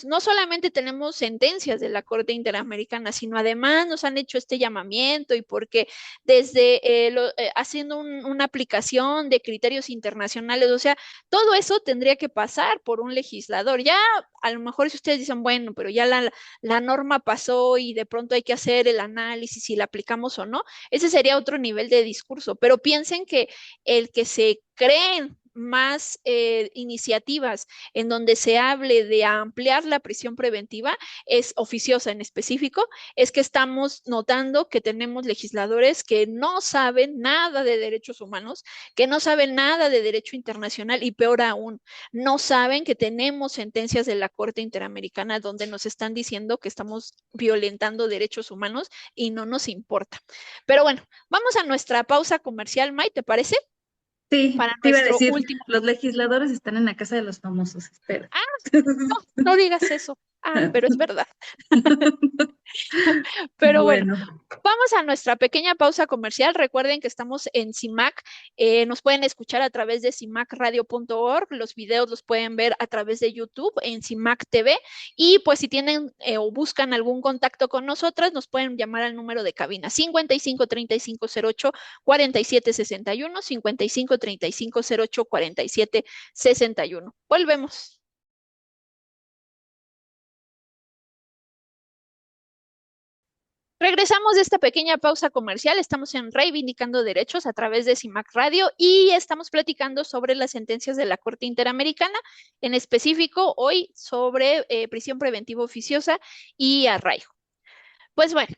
no solamente tenemos sentencias de la Corte Interamericana, sino además nos han hecho este llamamiento y porque desde haciendo una aplicación de criterios internacionales, o sea, todo eso tendría que pasar por un legislador. Ya a lo mejor si ustedes dicen, bueno, pero ya la norma pasó y de pronto hay que hacer el análisis si la aplicamos o no, ese sería otro nivel de discurso, pero piensen que el que se creen más iniciativas en donde se hable de ampliar la prisión preventiva es oficiosa en específico, es que estamos notando que tenemos legisladores que no saben nada de derechos humanos, que no saben nada de derecho internacional y peor aún, no saben que tenemos sentencias de la Corte Interamericana donde nos están diciendo que estamos violentando derechos humanos y no nos importa. Pero bueno, vamos a nuestra pausa comercial, May, ¿te parece? Sí, Para te iba a nuestro decir, último los bloque. legisladores están en la casa de los famosos, espera. Ah, no, no digas eso. Pero es verdad. Pero bueno, Bueno, vamos a nuestra pequeña pausa comercial. Recuerden que estamos en CIMAC. Nos pueden escuchar a través de cimacradio.org. Los videos los pueden ver a través de YouTube en CIMAC TV. Y pues si tienen o buscan algún contacto con nosotras, nos pueden llamar al número de cabina 55 35 08 47 61, 55 35 08 47 61. Volvemos. Regresamos de esta pequeña pausa comercial. Estamos en Reivindicando Derechos a través de CIMAC Radio y estamos platicando sobre las sentencias de la Corte Interamericana, en específico hoy sobre prisión preventiva oficiosa y arraigo. Pues bueno,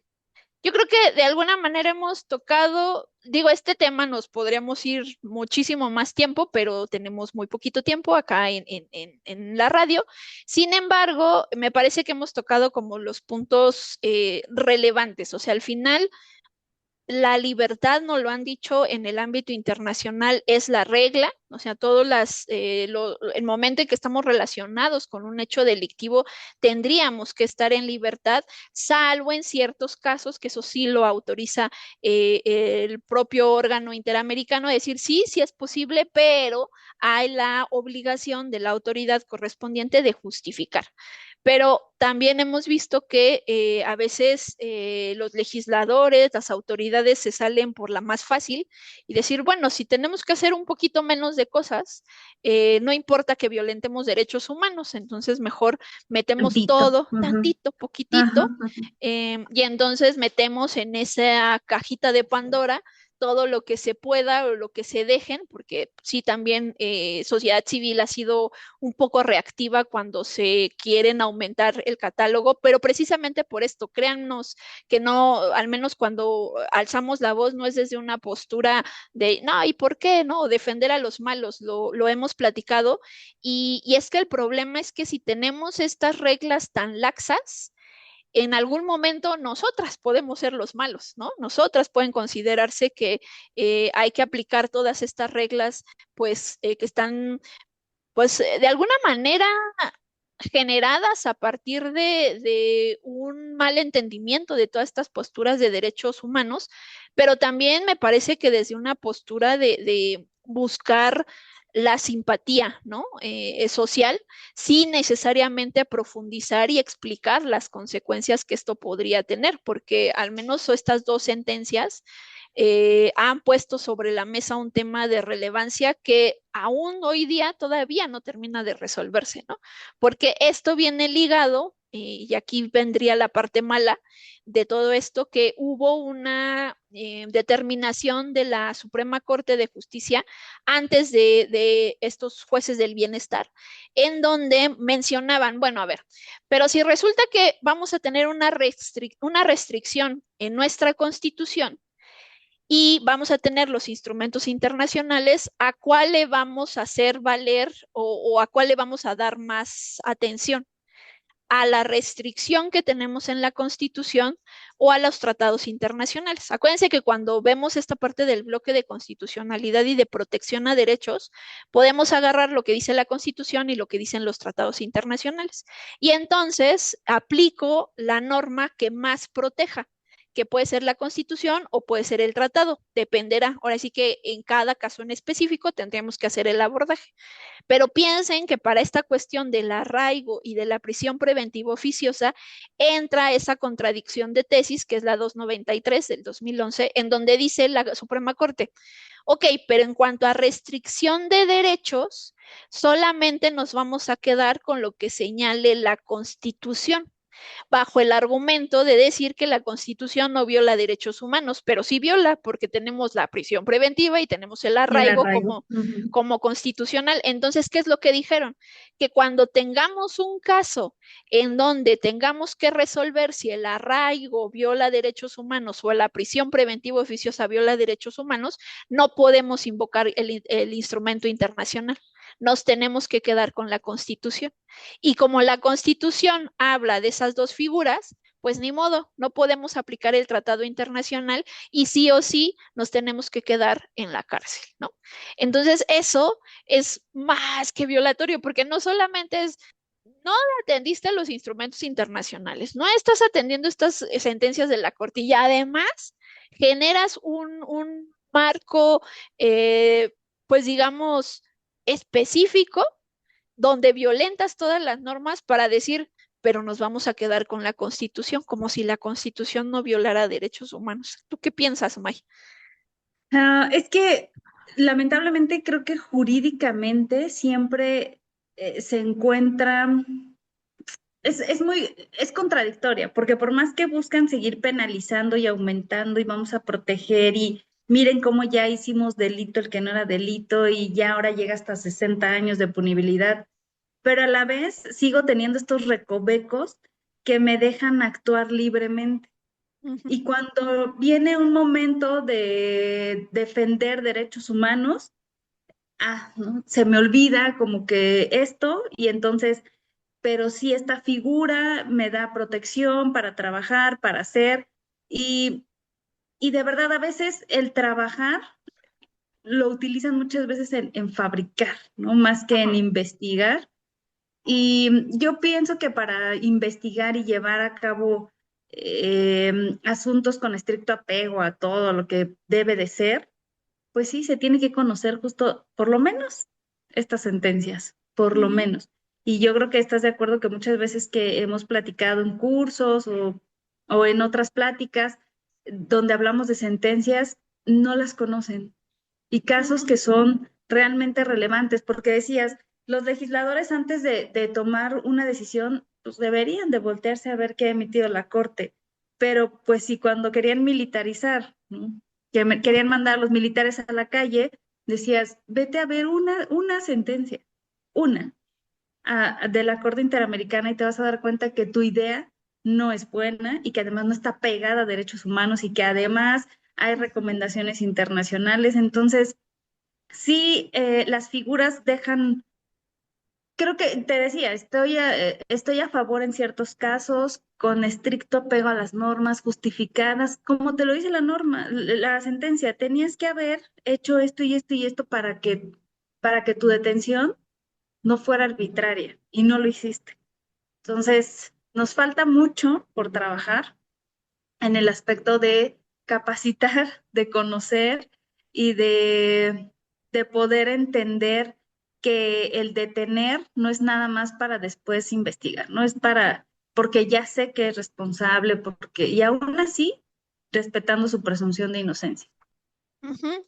yo creo que de alguna manera hemos tocado, digo, este tema nos podríamos ir muchísimo más tiempo, pero tenemos muy poquito tiempo acá en la radio. Sin embargo, me parece que hemos tocado como los puntos relevantes. O sea, al final la libertad, nos lo han dicho en el ámbito internacional, es la regla, o sea, el momento en que estamos relacionados con un hecho delictivo, tendríamos que estar en libertad, salvo en ciertos casos, que eso sí lo autoriza el propio órgano interamericano, decir sí, sí es posible, pero hay la obligación de la autoridad correspondiente de justificar. Pero también hemos visto que a veces los legisladores, las autoridades se salen por la más fácil y decir, bueno, si tenemos que hacer un poquito menos de cosas, no importa que violentemos derechos humanos, entonces mejor metemos Tantito. todo, Ujú. tantito, Ajá, poquitito, ajá. y entonces metemos en esa cajita de Pandora todo lo que se pueda o lo que se dejen, porque sí también sociedad civil ha sido un poco reactiva cuando se quieren aumentar el catálogo, pero precisamente por esto, créannos que no, al menos cuando alzamos la voz, no es desde una postura de, no, ¿y por qué? No, defender a los malos, lo hemos platicado, y es que el problema es que si tenemos estas reglas tan laxas, en algún momento nosotras podemos ser los malos, ¿no? Nosotras pueden considerarse que hay que aplicar todas estas reglas, pues, que están, pues, de alguna manera generadas a partir de un mal entendimiento de todas estas posturas de derechos humanos, pero también me parece que desde una postura de buscar la simpatía, ¿no? Social, sin necesariamente profundizar y explicar las consecuencias que esto podría tener, porque al menos estas dos sentencias han puesto sobre la mesa un tema de relevancia que aún hoy día todavía no termina de resolverse, ¿no? Porque esto viene ligado, y aquí vendría la parte mala de todo esto, que hubo una determinación de la Suprema Corte de Justicia antes de estos jueces del bienestar, en donde mencionaban, bueno, a ver, pero si resulta que vamos a tener una restricción en nuestra Constitución, y vamos a tener los instrumentos internacionales, ¿a cuál le vamos a hacer valer o a cuál le vamos a dar más atención? ¿A la restricción que tenemos en la Constitución o a los tratados internacionales? Acuérdense que cuando vemos esta parte del bloque de constitucionalidad y de protección a derechos, podemos agarrar lo que dice la Constitución y lo que dicen los tratados internacionales. Y entonces aplico la norma que más proteja, que puede ser la Constitución o puede ser el tratado, dependerá. Ahora sí que en cada caso en específico tendríamos que hacer el abordaje. Pero piensen que para esta cuestión del arraigo y de la prisión preventiva oficiosa entra esa contradicción de tesis, que es la 293 del 2011, en donde dice la Suprema Corte, ok, pero en cuanto a restricción de derechos, solamente nos vamos a quedar con lo que señale la Constitución, bajo el argumento de decir que la Constitución no viola derechos humanos, pero sí viola porque tenemos la prisión preventiva y tenemos el Y el arraigo arraigo. Ujú. como constitucional. Entonces, ¿qué es lo que dijeron? Que cuando tengamos un caso en donde tengamos que resolver si el arraigo viola derechos humanos o la prisión preventiva oficiosa viola derechos humanos, no podemos invocar el instrumento internacional. Nos tenemos que quedar con la Constitución. Y como la Constitución habla de esas dos figuras, pues ni modo, no podemos aplicar el tratado internacional y sí o sí nos tenemos que quedar en la cárcel, ¿no? Entonces eso es más que violatorio, porque no solamente es, no atendiste a los instrumentos internacionales, no estás atendiendo estas sentencias de la Corte y además generas un marco, pues digamos, específico donde violentas todas las normas para decir, pero nos vamos a quedar con la Constitución, como si la Constitución no violara derechos humanos. ¿Tú qué piensas, May? Es que lamentablemente creo que jurídicamente siempre se encuentra es contradictoria, porque por más que buscan seguir penalizando y aumentando y vamos a proteger y miren cómo ya hicimos delito el que no era delito y ya ahora llega hasta 60 años de punibilidad, pero a la vez sigo teniendo estos recovecos que me dejan actuar libremente. Ujú. Y cuando viene un momento de defender derechos humanos, ¿no? Se me olvida como que esto y entonces, pero sí esta figura me da protección para trabajar, para hacer y, y de verdad a veces el trabajar lo utilizan muchas veces en fabricar, ¿no? Más que en investigar. Y yo pienso que para investigar y llevar a cabo asuntos con estricto apego a todo lo que debe de ser, pues sí, se tiene que conocer justo, por lo menos, estas sentencias, por lo Ujú. menos. Y yo creo que estás de acuerdo que muchas veces que hemos platicado en cursos o en otras pláticas donde hablamos de sentencias, no las conocen. Y casos Ujú. que son realmente relevantes, porque decías, los legisladores antes de tomar una decisión, pues deberían de voltearse a ver qué ha emitido la Corte. Pero pues si cuando querían militarizar, ¿no? Querían mandar a los militares a la calle, decías, vete a ver una sentencia, una, de la Corte Interamericana y te vas a dar cuenta que tu idea no es buena y que además no está pegada a derechos humanos y que además hay recomendaciones internacionales. Entonces, sí, las figuras dejan, creo que te decía, estoy a favor en ciertos casos, con estricto apego a las normas justificadas, como te lo dice la norma, la sentencia, tenías que haber hecho esto y esto y esto para que tu detención no fuera arbitraria y no lo hiciste. Entonces, nos falta mucho por trabajar en el aspecto de capacitar, de conocer y de poder entender que el detener no es nada más para después investigar, no es para, porque ya sé que es responsable, porque, y aún así, respetando su presunción de inocencia. Ujú.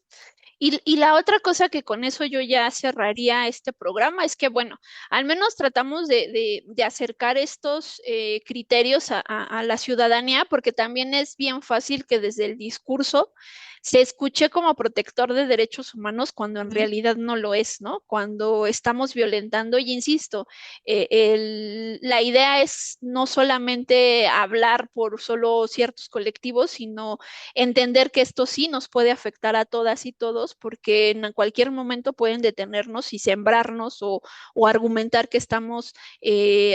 Y la otra cosa que con eso yo ya cerraría este programa es que, bueno, al menos tratamos de acercar estos criterios a la ciudadanía, porque también es bien fácil que desde el discurso se escuche como protector de derechos humanos cuando en realidad no lo es, ¿no? Cuando estamos violentando, y insisto, la idea es no solamente hablar por solo ciertos colectivos, sino entender que esto sí nos puede afectar a todas y todos, porque en cualquier momento pueden detenernos y sembrarnos o argumentar que estamos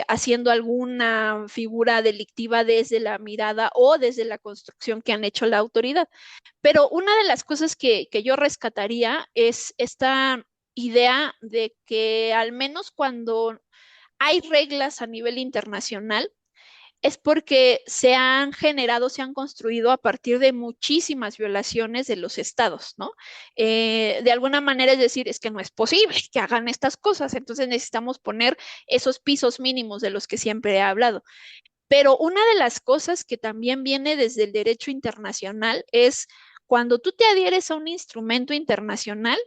haciendo alguna figura delictiva desde la mirada o desde la construcción que han hecho la autoridad. Pero una de las cosas que yo rescataría es esta idea de que al menos cuando hay reglas a nivel internacional, es porque se han generado, se han construido a partir de muchísimas violaciones de los estados, ¿no? De alguna manera es decir, es que no es posible que hagan estas cosas, entonces necesitamos poner esos pisos mínimos de los que siempre he hablado. Pero una de las cosas que también viene desde el derecho internacional es cuando tú te adhieres a un instrumento internacional,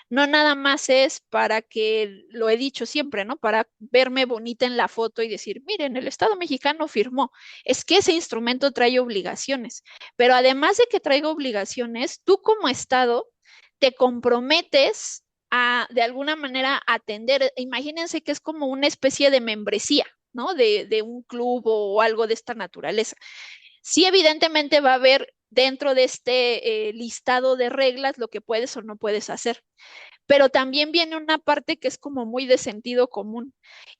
no nada más es para que, lo he dicho siempre, ¿no? Para verme bonita en la foto y decir, miren, el Estado mexicano firmó. Es que ese instrumento trae obligaciones, pero además de que traiga obligaciones, tú como Estado te comprometes a, de alguna manera, atender. Imagínense que es como una especie de membresía, ¿no? De un club o algo de esta naturaleza. Sí, evidentemente va a haber dentro de este listado de reglas lo que puedes o no puedes hacer, pero también viene una parte que es como muy de sentido común.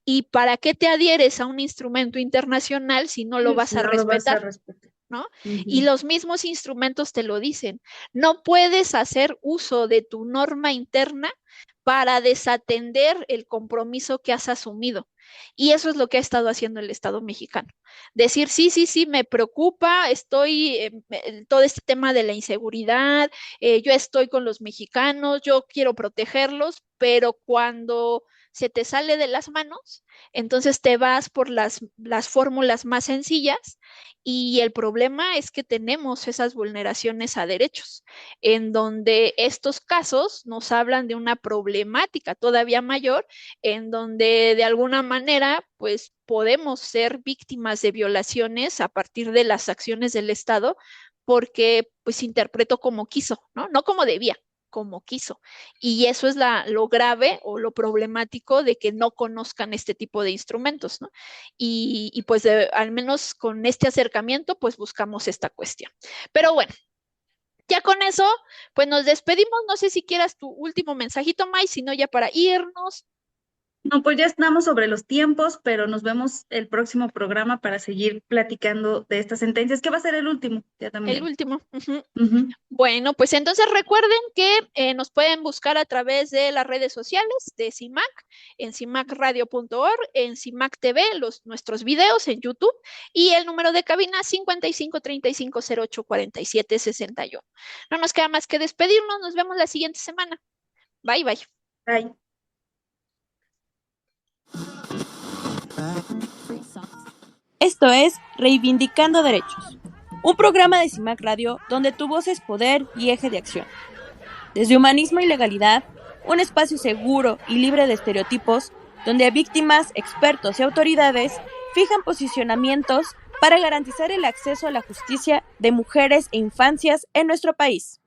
¿Y para qué te adhieres a un instrumento internacional si no lo Sí, vas si a no lo vas a respetar? respetar. ¿No? Y Ujú. los mismos instrumentos te lo dicen. No puedes hacer uso de tu norma interna para desatender el compromiso que has asumido. Y eso es lo que ha estado haciendo el Estado mexicano. Decir, sí, sí, sí, me preocupa, estoy, todo este tema de la inseguridad, yo estoy con los mexicanos, yo quiero protegerlos, pero cuando se te sale de las manos, entonces te vas por las fórmulas más sencillas y el problema es que tenemos esas vulneraciones a derechos, en donde estos casos nos hablan de una problemática todavía mayor, en donde de alguna manera, pues podemos ser víctimas de violaciones a partir de las acciones del Estado, porque pues interpretó como quiso, ¿no? No como debía, como quiso. Y eso es lo grave o lo problemático de que no conozcan este tipo de instrumentos, ¿no? Y pues al menos con este acercamiento, pues buscamos esta cuestión. Pero bueno, ya con eso, pues nos despedimos. No sé si quieras tu último mensajito, May, si no ya para irnos. No, pues ya estamos sobre los tiempos, pero nos vemos el próximo programa para seguir platicando de estas sentencias, que va a ser el último, ya también. El último. Uh-huh. Ujú. Bueno, pues entonces recuerden que nos pueden buscar a través de las redes sociales de CIMAC, en cimacradio.org, en CIMAC TV, nuestros videos en YouTube y el número de cabina 5535084761. No nos queda más que despedirnos, nos vemos la siguiente semana. Bye, bye. Bye. Esto es Reivindicando Derechos, un programa de CIMAC Radio donde tu voz es poder y eje de acción. Desde humanismo y legalidad, un espacio seguro y libre de estereotipos, donde víctimas, expertos y autoridades fijan posicionamientos para garantizar el acceso a la justicia de mujeres e infancias en nuestro país.